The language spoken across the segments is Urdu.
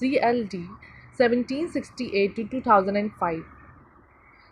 CLD 1768 to 2005।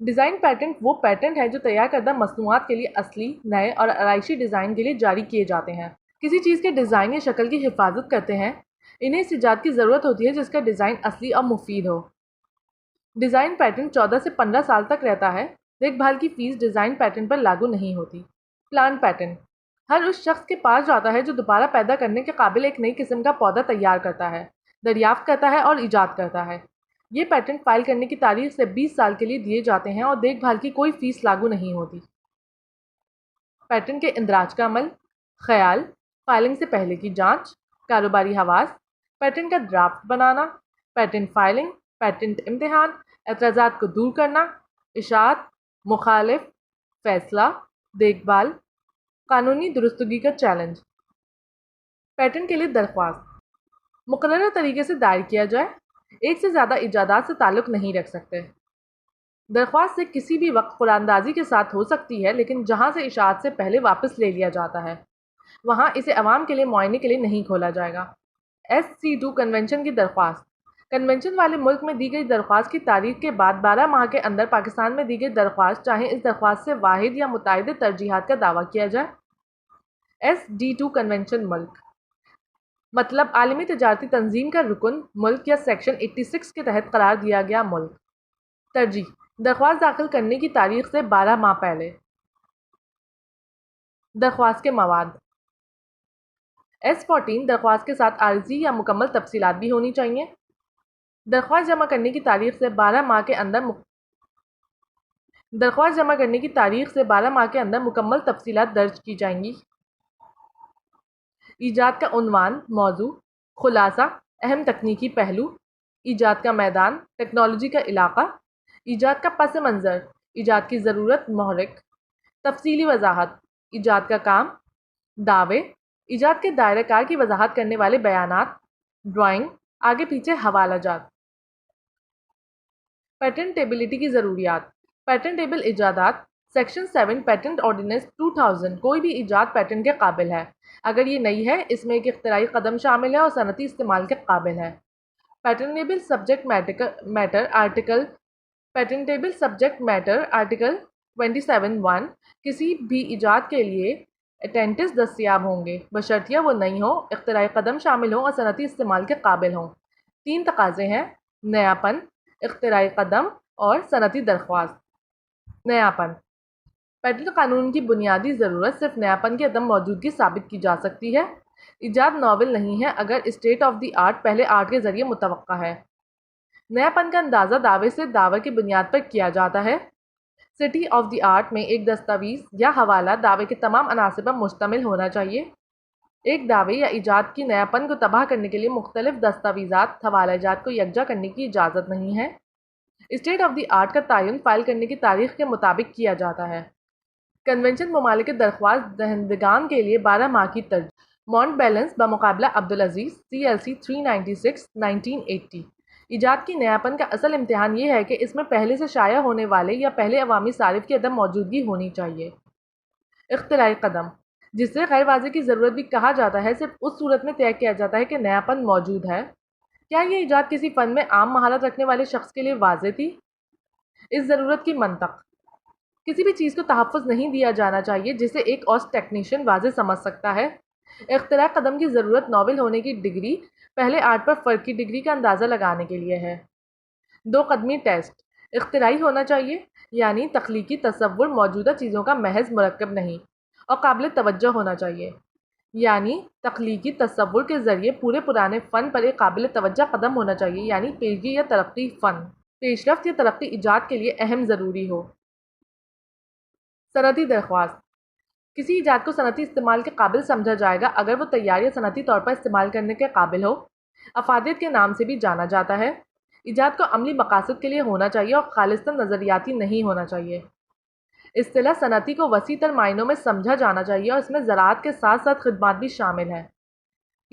ڈیزائن پیٹنٹ وہ پیٹنٹ ہے جو تیار کردہ مصنوعات کے لیے اصلی، نئے اور آرائشی ڈیزائن کے لیے جاری کیے جاتے ہیں۔ کسی چیز کے ڈیزائن یا شکل کی حفاظت کرتے ہیں، انہیں اس ایجاد کی ضرورت ہوتی ہے جس کا ڈیزائن اصلی اور مفید ہو۔ ڈیزائن پیٹنٹ 14 سے 15 سال تک رہتا ہے۔ دیکھ بھال کی فیس ڈیزائن پیٹنٹ پر لاگو نہیں ہوتی۔ پلانٹ پیٹنٹ ہر اس شخص کے پاس جاتا ہے جو دوبارہ پیدا کرنے کے قابل ایک نئی قسم کا پودا تیار کرتا ہے، دریافت کرتا ہے اور ایجاد کرتا ہے۔ یہ پیٹنٹ فائل کرنے کی تاریخ سے 20 سال کے لیے دیے جاتے ہیں اور دیکھ بھال کی کوئی فیس لاگو نہیں ہوتی۔ پیٹنٹ کے اندراج کا عمل، خیال، فائلنگ سے پہلے کی جانچ، کاروباری حواس، پیٹنٹ کا ڈرافٹ بنانا، پیٹنٹ فائلنگ، پیٹنٹ امتحان، اعتراضات کو دور کرنا، اشاعت، مخالف، فیصلہ، دیکھ بھال، قانونی درستگی کا چیلنج۔ پیٹنٹ کے لیے درخواست مقررہ طریقے سے دائر کیا جائے، ایک سے زیادہ ایجادات سے تعلق نہیں رکھ سکتے۔ درخواست سے کسی بھی وقت قراردادی کے ساتھ ہو سکتی ہے، لیکن جہاں سے اشاعت سے پہلے واپس لے لیا جاتا ہے وہاں اسے عوام کے لیے معائنے کے لیے نہیں کھولا جائے گا۔ SC2 کنونشن کی درخواست کنونشن والے ملک میں دی گئی درخواست کی تاریخ کے بعد 12 ماہ کے اندر پاکستان میں دی گئی درخواست چاہے اس درخواست سے واحد یا متعدد ترجیحات کا دعویٰ کیا جائے۔ SD2 کنونشن ملک مطلب عالمی تجارتی تنظیم کا رکن ملک یا سیکشن 86 کے تحت قرار دیا گیا ملک۔ ترجیح درخواست داخل کرنے کی تاریخ سے 12 ماہ پہلے۔ درخواست کے مواد S14 درخواست کے ساتھ عارضی یا مکمل تفصیلات بھی ہونی چاہیے۔ درخواست جمع کرنے کی تاریخ سے 12 ماہ کے اندر مکمل تفصیلات درج کی جائیں گی۔ ایجاد کا عنوان، موضوع، خلاصہ، اہم تکنیکی پہلو، ایجاد کا میدان، ٹیکنالوجی کا علاقہ، ایجاد کا پس منظر، ایجاد کی ضرورت، محرک، تفصیلی وضاحت، ایجاد کا کام، دعوے، ایجاد کے دائرہ کار کی وضاحت کرنے والے بیانات، ڈرائنگ، آگے پیچھے حوالہ جات۔ پیٹنٹیبلٹی کی ضروریات پیٹنٹیبل ایجادات سیکشن 7 پیٹنٹ آرڈیننس 2000 کوئی بھی ایجاد پیٹنٹ کے قابل ہے اگر یہ نئی ہے، اس میں ایک اختراعی قدم شامل ہے اور صنعتی استعمال کے قابل ہے۔ پیٹنٹیبل سبجیکٹ میٹر آرٹیکل 27(1) کسی بھی ایجاد کے لیے ایٹینٹس دستیاب ہوں گے بشرطیہ وہ نئی ہوں، اختراعی قدم شامل ہوں اور صنعتی استعمال کے قابل ہوں۔ 3 تقاضے ہیں: نیاپن، اختراعی قدم اور صنعتی درخواست۔ نیاپن پیٹنٹ قانون کی بنیادی ضرورت صرف نیاپن کی عدم موجودگی ثابت کی جا سکتی ہے۔ ایجاد ناول نہیں ہے اگر اسٹیٹ آف دی آرٹ پہلے آرٹ کے ذریعے متوقع ہے۔ نیاپن کا اندازہ دعوے سے دعوے کی بنیاد پر کیا جاتا ہے۔ سٹی آف دی آرٹ میں ایک دستاویز یا حوالہ دعوے کے تمام عناصر پر مشتمل ہونا چاہیے۔ ایک دعوے یا ایجاد کی نیاپن کو تباہ کرنے کے لیے مختلف دستاویزات حوالہ جات کو یکجا کرنے کی اجازت نہیں ہے۔ اسٹیٹ آف دی آرٹ کا تعین فائل کرنے کی تاریخ کے مطابق کیا جاتا ہے۔ کنونشن ممالک درخواست دہندگان کے لیے 12 ماہ کی ترجیح۔ مونٹ بیلنس بمقابلہ عبدالعزیز CLC 396 1980 ایجاد کی نیاپن کا اصل امتحان یہ ہے کہ اس میں پہلے سے شائع ہونے والے یا پہلے عوامی صارف کی عدم موجودگی ہونی چاہیے۔ اختراعی قدم جسے غیر واضح کی ضرورت بھی کہا جاتا ہے صرف اس صورت میں طے کیا جاتا ہے کہ نیاپن موجود ہے۔ کیا یہ ایجاد کسی فن میں عام مہارت رکھنے والے شخص کے لیے واضح تھی؟ اس ضرورت کی منطق کسی بھی چیز کو تحفظ نہیں دیا جانا چاہیے جسے ایک اوسٹ ٹیکنیشین واضح سمجھ سکتا ہے۔ اختراع قدم کی ضرورت ناول ہونے کی ڈگری پہلے آرٹ پر فرق کی ڈگری کا اندازہ لگانے کے لیے ہے۔ 2 قدمی ٹیسٹ اختراعی ہونا چاہیے، یعنی تخلیقی تصور موجودہ چیزوں کا محض مرکب نہیں، اور قابل توجہ ہونا چاہیے، یعنی تخلیقی تصور کے ذریعے پورے پرانے فن پر ایک قابل توجہ قدم ہونا چاہیے، یعنی پیشگی یا ترقی فن پیشرفت یا ترقی ایجاد کے لیے اہم ضروری ہو۔ صنعتی درخواست کسی ایجاد کو صنعتی استعمال کے قابل سمجھا جائے گا اگر وہ تیار یا صنعتی طور پر استعمال کرنے کے قابل ہو۔ افادیت کے نام سے بھی جانا جاتا ہے۔ ایجاد کو عملی مقاصد کے لیے ہونا چاہیے اور خالصتاً نظریاتی نہیں ہونا چاہیے۔ اصطلاح صنعتی کو وسیع تر معنوں میں سمجھا جانا چاہیے اور اس میں زراعت کے ساتھ ساتھ خدمات بھی شامل ہیں۔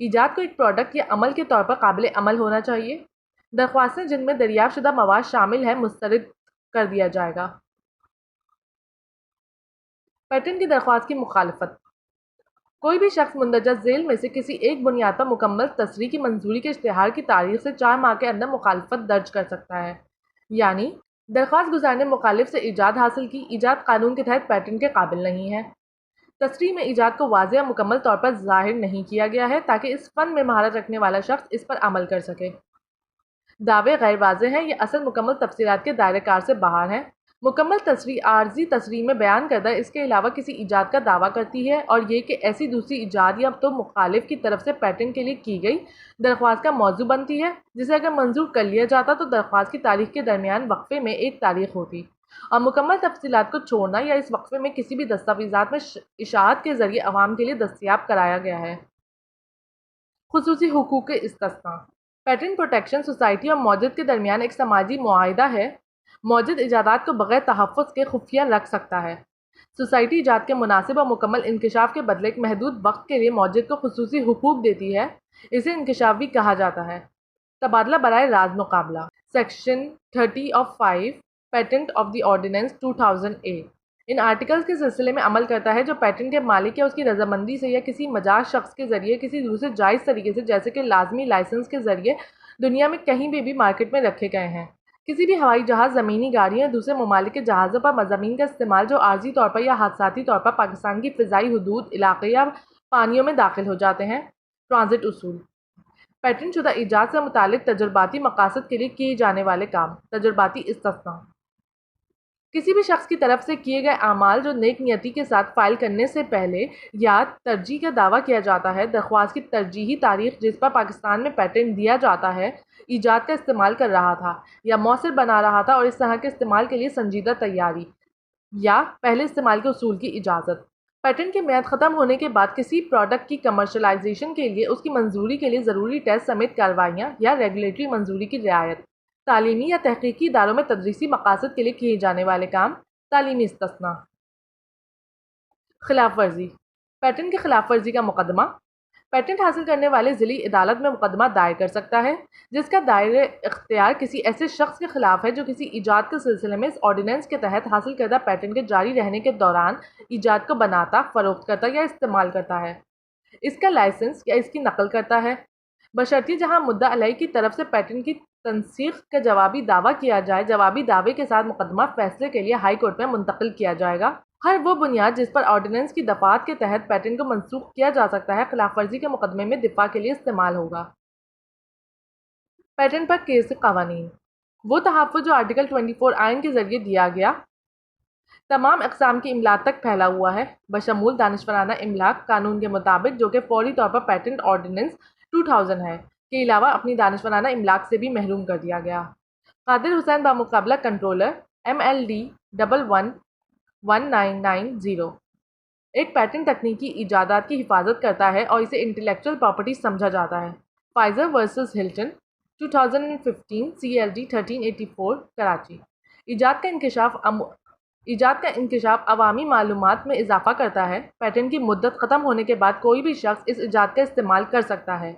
ایجاد کو ایک پروڈکٹ یا عمل کے طور پر قابل عمل ہونا چاہیے۔ درخواستیں جن میں دریافت شدہ مواد شامل ہے مسترد کر دیا جائے گا۔ پیٹنٹ کی درخواست کی مخالفت کوئی بھی شخص مندرجہ ذیل میں سے کسی ایک بنیاد پر مکمل تصریح کی منظوری کے اشتہار کی تاریخ سے 4 ماہ کے اندر مخالفت درج کر سکتا ہے، یعنی درخواست گزار نے مخالف سے ایجاد حاصل کی، ایجاد قانون کے تحت پیٹنٹ کے قابل نہیں ہے۔ تصریح میں ایجاد کو واضح اور مکمل طور پر ظاہر نہیں کیا گیا ہے تاکہ اس فن میں مہارت رکھنے والا شخص اس پر عمل کر سکے۔ دعوے غیر واضح ہیں، یہ اصل مکمل تفصیلات کے دائرۂ کار سے باہر ہیں۔ مکمل تصریح عارضی تصریح میں بیان کردہ اس کے علاوہ کسی ایجاد کا دعویٰ کرتی ہے، اور یہ کہ ایسی دوسری ایجاد یا تو مخالف کی طرف سے پیٹنٹ کے لیے کی گئی درخواست کا موضوع بنتی ہے، جسے اگر منظور کر لیا جاتا تو درخواست کی تاریخ کے درمیان وقفے میں ایک تاریخ ہوتی، اور مکمل تفصیلات کو چھوڑنا یا اس وقفے میں کسی بھی دستاویزات میں اشاعت کے ذریعے عوام کے لیے دستیاب کرایا گیا ہے۔ خصوصی حقوق استثناء: پیٹنٹ پروٹیکشن سوسائٹی اور موجد کے درمیان ایک سماجی معاہدہ ہے۔ موجد ایجادات کو بغیر تحفظ کے خفیہ رکھ سکتا ہے۔ سوسائٹی ایجاد کے مناسب اور مکمل انکشاف کے بدلے ایک محدود وقت کے لیے موجد کو خصوصی حقوق دیتی ہے، اسے انکشاف بھی کہا جاتا ہے۔ تبادلہ برائے راز مقابلہ: section 30 of 5 patent of the ordinance 2000A in articles کے سلسلے میں عمل کرتا ہے جو پیٹنٹ کے مالک یا اس کی رضامندی سے یا کسی مجاز شخص کے ذریعے کسی دوسرے جائز طریقے سے، جیسے کہ لازمی لائسنس کے ذریعے، دنیا میں کہیں بھی مارکیٹ میں رکھے گئے ہیں۔ کسی بھی ہوائی جہاز، زمینی گاڑیوں یا دوسرے ممالک کے جہازوں پر مضامین کا استعمال جو عارضی طور پر یا حادثاتی طور پر پاکستان کی فضائی حدود، علاقے یا پانیوں میں داخل ہو جاتے ہیں۔ ٹرانزٹ اصول: پیٹنٹ شدہ ایجاد سے متعلق تجرباتی مقاصد کے لیے کیے جانے والے کام۔ تجرباتی استثناء: کسی بھی شخص کی طرف سے کیے گئے اعمال جو نیک نیتی کے ساتھ فائل کرنے سے پہلے یا ترجیح کا دعویٰ کیا جاتا ہے، درخواست کی ترجیحی تاریخ جس پر پاکستان میں پیٹنٹ دیا جاتا ہے، ایجاد کا استعمال کر رہا تھا یا مؤثر بنا رہا تھا، اور اس طرح کے استعمال کے لیے سنجیدہ تیاری یا پہلے استعمال کے اصول کی اجازت۔ پیٹنٹ کی میعاد ختم ہونے کے بعد کسی پروڈکٹ کی کمرشلائزیشن کے لیے اس کی منظوری کے لیے ضروری ٹیسٹ سمیت کارروائیاں یا ریگولیٹری منظوری کی رعایت۔ تعلیمی یا تحقیقی اداروں میں تدریسی مقاصد کے لیے کیے جانے والے کام۔ تعلیمی استثناء: خلاف ورزی: پیٹنٹ کی خلاف ورزی کا مقدمہ: پیٹنٹ حاصل کرنے والے ضلعی عدالت میں مقدمہ دائر کر سکتا ہے جس کا دائرۂ اختیار کسی ایسے شخص کے خلاف ہے جو کسی ایجاد کے سلسلے میں اس آرڈیننس کے تحت حاصل کردہ پیٹنٹ کے جاری رہنے کے دوران ایجاد کو بناتا، فروخت کرتا یا استعمال کرتا ہے، اس کا لائسنس یا اس کی نقل کرتا ہے، بشرطیہ جہاں مدعا علیہ کی طرف سے پیٹنٹ کی تنسیخ کا جوابی دعویٰ کیا جائے، جوابی دعوے کے ساتھ مقدمہ فیصلے کے لیے ہائی کورٹ میں منتقل کیا جائے گا۔ ہر وہ بنیاد جس پر آرڈیننس کی دفعات کے تحت پیٹنٹ کو منسوخ کیا جا سکتا ہے، خلاف ورزی کے مقدمے میں دفاع کے لیے استعمال ہوگا۔ پیٹنٹ پر کیس کے قوانین: وہ تحفظ جو آرٹیکل 24 آئین کے ذریعے دیا گیا تمام اقسام کی املاک تک پھیلا ہوا ہے، بشمول دانشورانہ املاک قانون کے مطابق جو کہ فوری طور پر پیٹنٹ آرڈیننس 2000 ہے کے علاوہ اپنی دانشورانہ املاک سے بھی محروم کر دیا گیا۔ قادر حسین بامقابلہ کنٹرولر MLD111990 ایک پیٹنٹ تکنیکی ایجادات کی حفاظت کرتا ہے اور اسے انٹلیکچوئل پراپرٹی سمجھا جاتا ہے۔ Pfizer versus Hilton 2015 CLD 1384 Karachi. ایجاد کا انکشاف عوامی معلومات میں اضافہ کرتا ہے۔ پیٹنٹ کی مدت ختم ہونے کے بعد کوئی بھی شخص اس ایجاد کا استعمال کر سکتا ہے۔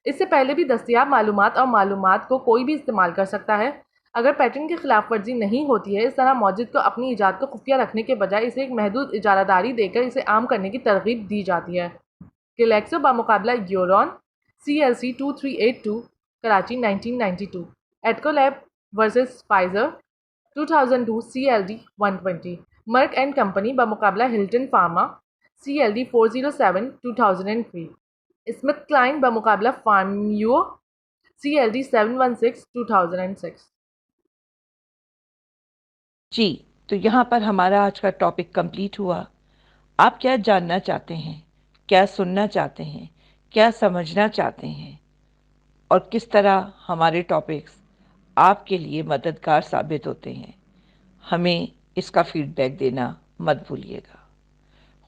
اس سے پہلے بھی دستیاب معلومات اور معلومات کو کوئی بھی استعمال کر سکتا ہے اگر پیٹنٹ کی خلاف ورزی نہیں ہوتی ہے۔ اس طرح موجد کو اپنی ایجاد کو خفیہ رکھنے کے بجائے اسے ایک محدود اجارہ داری دے کر اسے عام کرنے کی ترغیب دی جاتی ہے۔ گلیکسو بامقابلہ یورون CLC 2382 کراچی 1992۔ ایٹکولیب versus Pfizer 2002 CLD 120۔ Merck and company بمقابلہ Hilton pharma CLD 407 2003۔ Smith Kline بمقابلہ فارمیو CLD 716 2006۔ جی، تو یہاں پر ہمارا آج کا ٹاپک کمپلیٹ ہوا۔ آپ کیا جاننا چاہتے ہیں، کیا سننا چاہتے ہیں، کیا سمجھنا چاہتے ہیں، اور کس طرح ہمارے ٹاپکس آپ کے لیے مددگار ثابت ہوتے ہیں، ہمیں اس کا فیڈ بیک دینا مت بھولیے گا۔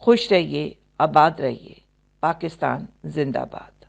خوش رہیے، آباد رہیے۔ پاکستان زندہ باد۔